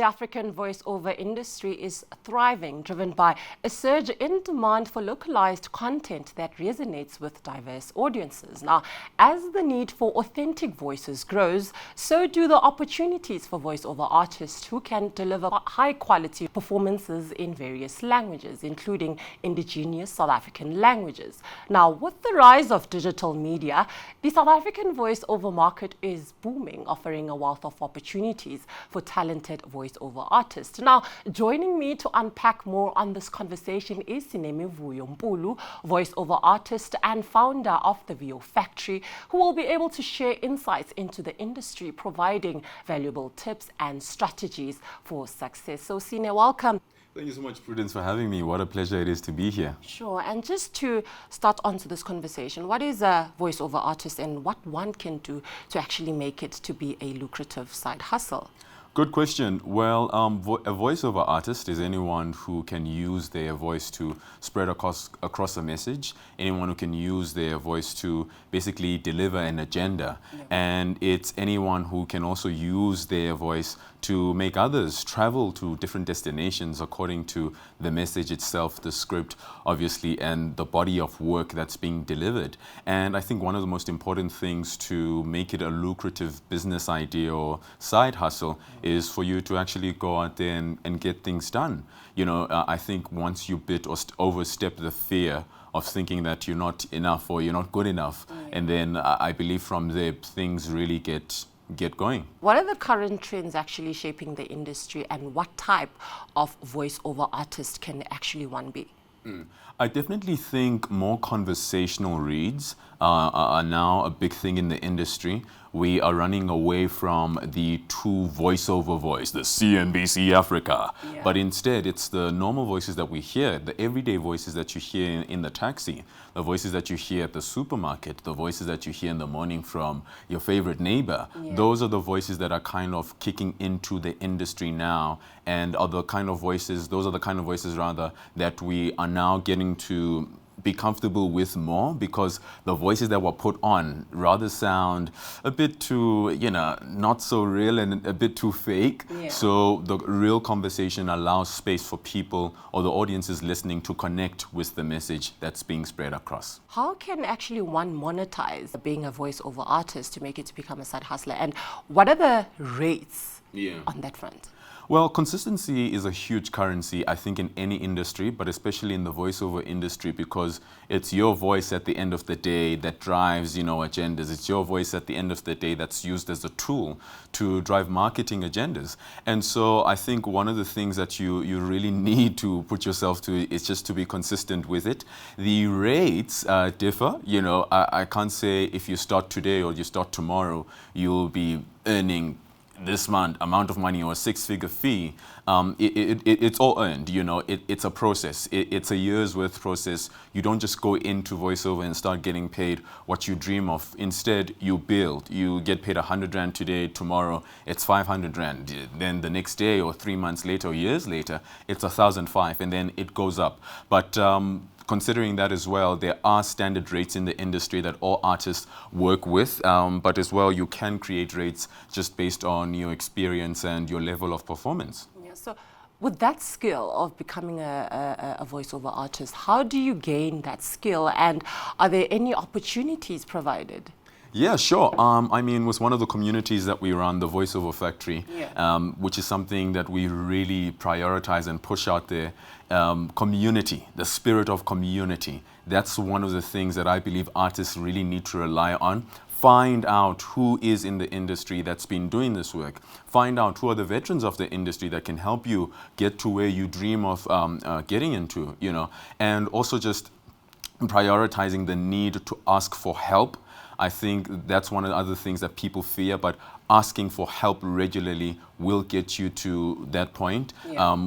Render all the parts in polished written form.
African voiceover industry is thriving, driven by a surge in demand for localized content that resonates with diverse audiences. Now, as the need for authentic voices grows, so do the opportunities for voiceover artists who can deliver high-quality performances in various languages, including indigenous South African languages. Now, with the rise of digital media, the South African voiceover market is booming, offering a wealth of opportunities for talented voiceover artists. Now, joining me to unpack more on this conversation is Sinemivuyo Mpulu, voiceover artist and founder of the VO Factory, who will be able to share insights into the industry, providing valuable tips and strategies for success. So, Sine, welcome. Thank you so much, Prudence, for having me. What a pleasure it is to be here. Sure. And just to start onto this conversation, what is a voiceover artist and what one can do to actually make it to be a lucrative side hustle? Good question. Well, a voiceover artist is anyone who can use their voice to spread across a message, anyone who can use their voice to basically deliver an agenda. Yeah. And it's anyone who can also use their voice to make others travel to different destinations according to the message itself, the script, obviously, and the body of work that's being delivered. And I think one of the most important things to make it a lucrative business idea or side hustle is for you to actually go out there and get things done. You know, I think once you bit or overstep the fear of thinking that you're not enough or you're not good enough, and then I believe from there things really get going. What are the current trends actually shaping the industry, and what type of voiceover artist can actually one be? I definitely think more conversational reads are now a big thing in the industry. We are running away from the true voiceover voice, the CNBC Africa. Yeah. But instead, it's the normal voices that we hear, the everyday voices that you hear in the taxi, the voices that you hear at the supermarket, the voices that you hear in the morning from your favorite neighbor. Yeah. Those are the voices that are kind of kicking into the industry now, and are the kind of voices, those are the kind of voices rather that we are now getting to be comfortable with more, because the voices that were put on rather sound a bit too, you know, not so real and a bit too fake. Yeah. So the real conversation allows space for people or the audiences listening to connect with the message that's being spread across. How can actually one monetize being a voiceover artist to make it to become a side hustler, and what are the rates on that front? Well, consistency is a huge currency, I think, in any industry, but especially in the voiceover industry, because it's your voice at the end of the day that drives, you know, agendas. It's your voice at the end of the day that's used as a tool to drive marketing agendas. And so I think one of the things that you really need to put yourself to is just to be consistent with it. The rates differ. You know, I can't say if you start today or you start tomorrow, you'll be earning this amount of money or a six-figure fee. It's all earned, you know. It's a process. It's a year's worth process. You don't just go into voiceover and start getting paid what you dream of. Instead, you build. You get paid 100 Rand today, tomorrow it's 500 Rand. Then the next day or 3 months later or years later, it's 1,005, and then it goes up. But considering that as well, there are standard rates in the industry that all artists work with, but as well you can create rates just based on your experience and your level of performance. Yeah, so with that skill of becoming a voiceover artist, how do you gain that skill, and are there any opportunities provided? Yeah, sure. I mean, with one of the communities that we run, the Voiceover Factory, which is something that we really prioritize and push out there, community, the spirit of community. That's one of the things that I believe artists really need to rely on. Find out who is in the industry that's been doing this work. Find out who are the veterans of the industry that can help you get to where you dream of getting into, you know, and also just prioritizing the need to ask for help. I think that's one of the other things that people fear, but asking for help regularly will get you to that point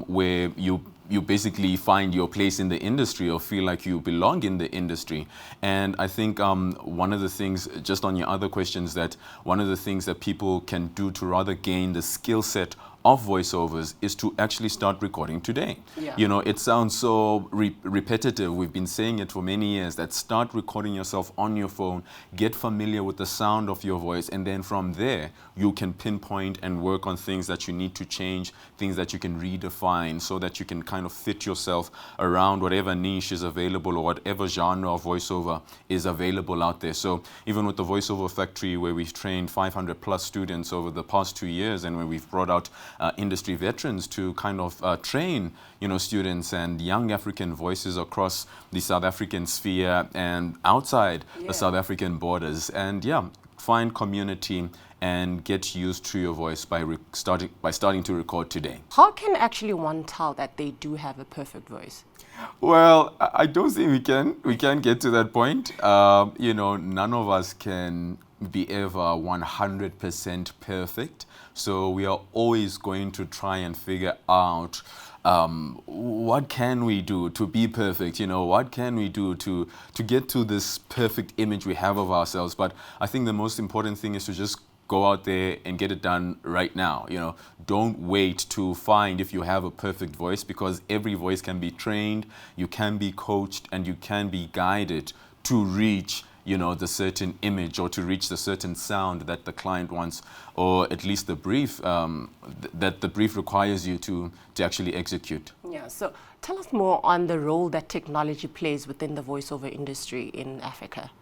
where you basically find your place in the industry or feel like you belong in the industry. And I think one of the things, just on your other questions, that one of the things that people can do to rather gain the skill set of voiceovers is to actually start recording today. Yeah. You know, it sounds so repetitive. We've been saying it for many years, that start recording yourself on your phone, get familiar with the sound of your voice, and then from there you can pinpoint and work on things that you need to change, things that you can redefine, so that you can kind of fit yourself around whatever niche is available or whatever genre of voiceover is available out there. So even with the Voiceover Factory, where we've trained 500 plus students over the past 2 years, and where we've brought out industry veterans to kind of train, you know, students and young African voices across the South African sphere and outside the South African borders. And find community and get used to your voice by starting to record today. How can actually one tell that they do have a perfect voice? Well, I don't think we can get to that point. You know, none of us can be ever 100% perfect. So we are always going to try and figure out what can we do to be perfect? You know, what can we do to get to this perfect image we have of ourselves? But I think the most important thing is to just go out there and get it done right now. You know, don't wait to find if you have a perfect voice, because every voice can be trained, you can be coached, and you can be guided to reach, you know, the certain image or to reach the certain sound that the client wants, or at least the brief that the brief requires you to actually execute. Yeah, so tell us more on the role that technology plays within the voiceover industry in Africa.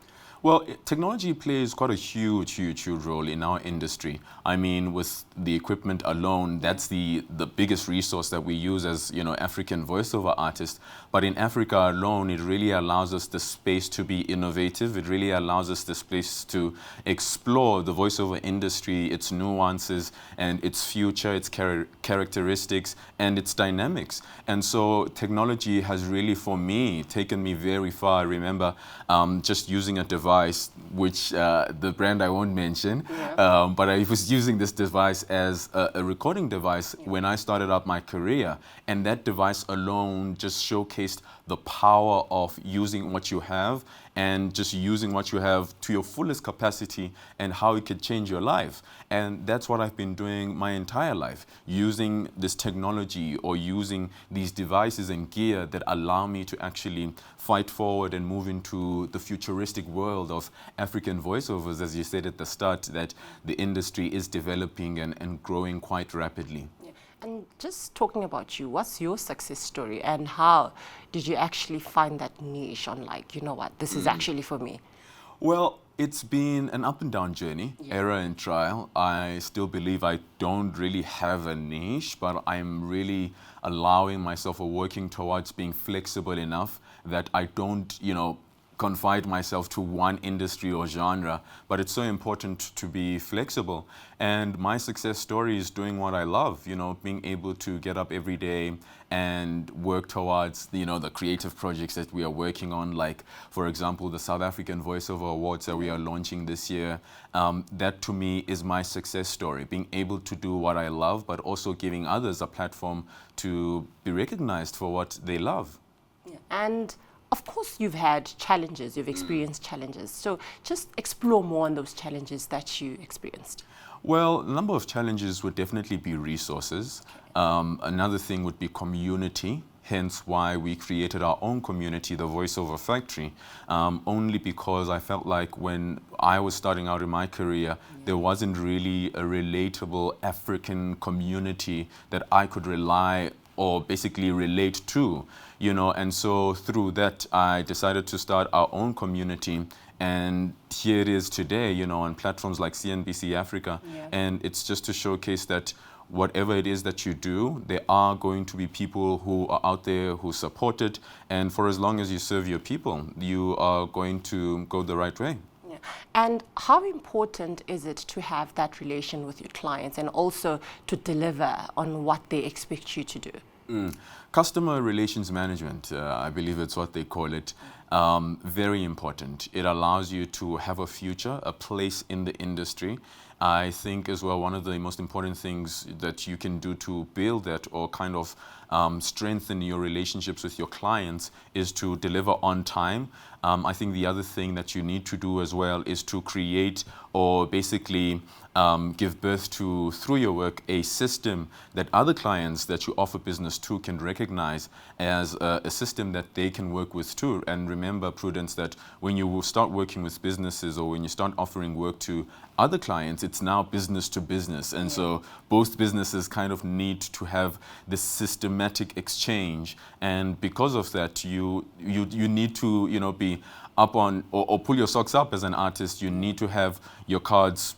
Well, technology plays quite a huge role in our industry. I mean, with the equipment alone, that's the biggest resource that we use as, you know, African voiceover artists. But in Africa alone, it really allows us the space to be innovative. It really allows us the space to explore the voiceover industry, its nuances and its future, its characteristics and its dynamics. And so technology has really, for me, taken me very far. I remember just using a device, which the brand I won't mention, but I was using this device as a recording device when I started out my career, and that device alone just showcased the power of using what you have and just using what you have to your fullest capacity and how it could change your life. And that's what I've been doing my entire life, using this technology or using these devices and gear that allow me to actually fight forward and move into the futuristic world of African voiceovers. As you said at the start, that the industry is developing and growing quite rapidly. And just talking about you, what's your success story and how did you actually find that niche on, like, you know what, this is actually for me? Well, it's been an up and down journey, error and trial. I still believe I don't really have a niche, but I'm really allowing myself or working towards being flexible enough that I don't, you know, confine myself to one industry or genre, but it's so important to be flexible. And my success story is doing what I love, you know, being able to get up every day and work towards, you know, the creative projects that we are working on, like, for example, the South African Voiceover Awards that we are launching this year. That to me is my success story, being able to do what I love, but also giving others a platform to be recognized for what they love. And of course, you've had challenges, you've experienced challenges. So just explore more on those challenges that you experienced. Well, a number of challenges would definitely be resources. Another thing would be community, hence why we created our own community, the Voiceover Factory, only because I felt like when I was starting out in my career, there wasn't really a relatable African community that I could rely or basically relate to, you know, and so through that I decided to start our own community, and here it is today, you know, on platforms like CNBC Africa, and it's just to showcase that whatever it is that you do, there are going to be people who are out there who support it, and for as long as you serve your people, you are going to go the right way. And how important is it to have that relation with your clients and also to deliver on what they expect you to do? Customer relations management, I believe it's what they call it. Very important. It allows you to have a future, a place in the industry. I think as well, one of the most important things that you can do to build that or kind of strengthen your relationships with your clients is to deliver on time. I think the other thing that you need to do as well is to create or basically give birth to, through your work, a system that other clients that you offer business to can recognize as a system that they can work with too. And remember, Prudence, that when you start working with businesses or when you start offering work to other clients, it's now business to business. And so both businesses kind of need to have this systematic exchange. And because of that, you need to, be up on or pull your socks up as an artist. You need to have your cards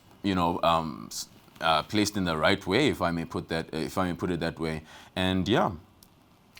placed in the right way, if I may put it that way. And yeah.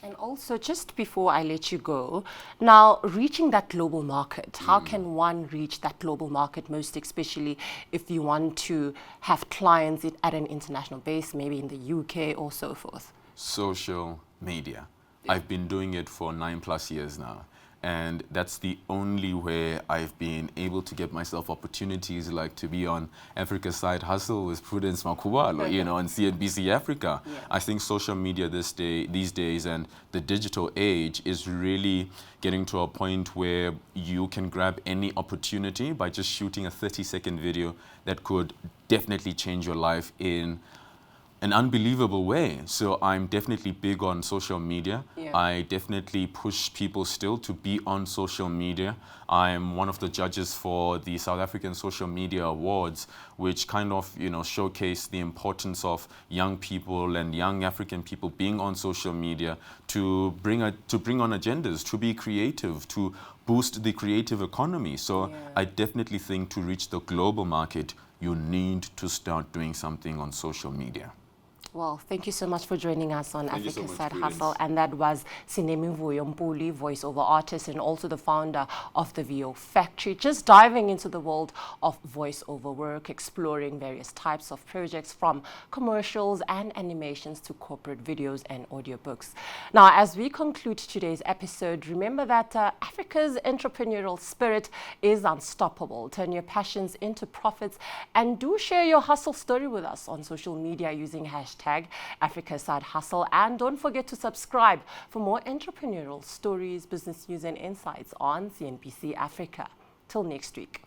And also, just before I let you go, now reaching that global market, how can one reach that global market, most especially if you want to have clients at an international base, maybe in the UK or so forth? Social media. I've been doing it for 9+ years now. And that's the only way I've been able to get myself opportunities like to be on Africa's Side Hustle with Prudence Makhubalo, on CNBC Africa. Yeah. I think social media these days and the digital age is really getting to a point where you can grab any opportunity by just shooting a 30-second video that could definitely change your life in an unbelievable way. So I'm definitely big on social media. Yeah. I definitely push people still to be on social media. I'm one of the judges for the South African Social Media Awards, which kind of, showcase the importance of young people and young African people being on social media to bring on agendas, to be creative, to boost the creative economy. So I definitely think to reach the global market, you need to start doing something on social media. Well, thank you so much for joining us on Africa's Side Hustle. And that was Sinemivuyo Mpulu, voiceover artist and also the founder of the VO Factory, just diving into the world of voiceover work, exploring various types of projects from commercials and animations to corporate videos and audiobooks. Now, as we conclude today's episode, remember that Africa's entrepreneurial spirit is unstoppable. Turn your passions into profits and do share your hustle story with us on social media using #Africa's Side Hustle, and don't forget to subscribe for more entrepreneurial stories, business news and insights on CNBC Africa. Till next week.